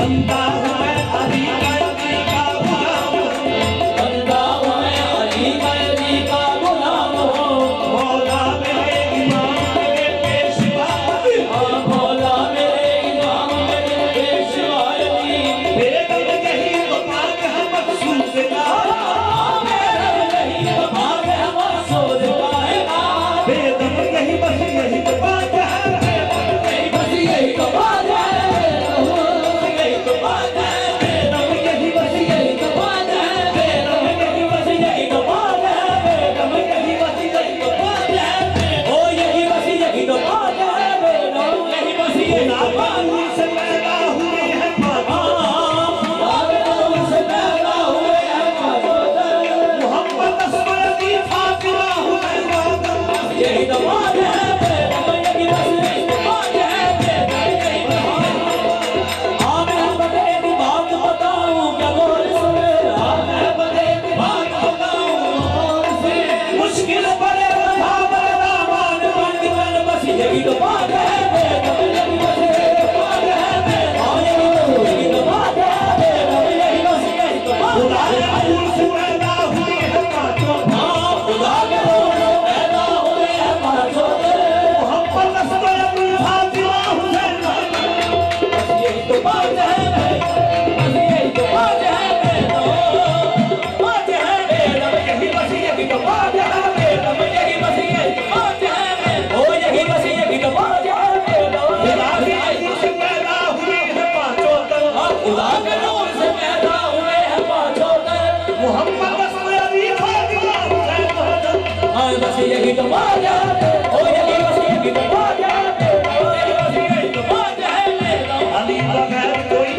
बंदा हूँ मैं अली का गुलाम, बंदा हूँ मैं अली का गुलाम हूँ। मौला मेरे इमाम मेरे पेशवा, मौला मेरे इमाम मेरे पेशवा अली। बेदम यही तो पाक है मखसूस का, बेदम यही तो पाक है मखसूस का, बेदम यही बस यही तो पाक है, बस यही तो बात है, यही तो बात है, बेदम यही बस यही तो बात है, बेदम यही बस यही तो बात है, बेदम यही बस यही तो बात है, ओ यही बस यही तो बात है, यही बस यही तो बात है। नूर से पैदा हुए हैं मोहम्मद असगर अली फातिमा हुसैन, यही तो बात है, यही बस यही तो बात है, यही तो बात है। हाँ मैं बड़े की बात बताऊं क्या गौर से, हाँ मैं बड़े की बात बताऊं गौर से। मुश्किल पड़े था बरदामान बंद बस यही तो बात है, यही बस यही तो बात है, हाँ यही तो बात है, यही बस यही तो बात खुदा है। के नूर से पैदा हुए हैं पांचों, हाँ खुदा के नूर से पैदा हुए हैं पांचों, मोहम्मद असगर अली फातिमा हुसैन, बस यही तो बात है, बस यही तो बात है, बात है, यही बस यही तो बात है, यही बस यही तो बात है, ओ यही बस यही तो बात है। खुदा के नूर से पैदा हुए हैं पांचों तन, खुदा के नूर से पैदा हुए हैं पांचों तन, मोहम्मद असगर अली फातिमा हुसैन, हाँ बस यही तो बात है, ओ यही बस यही तो बात है, यही बस यही तो बात है। अली बगैर कोई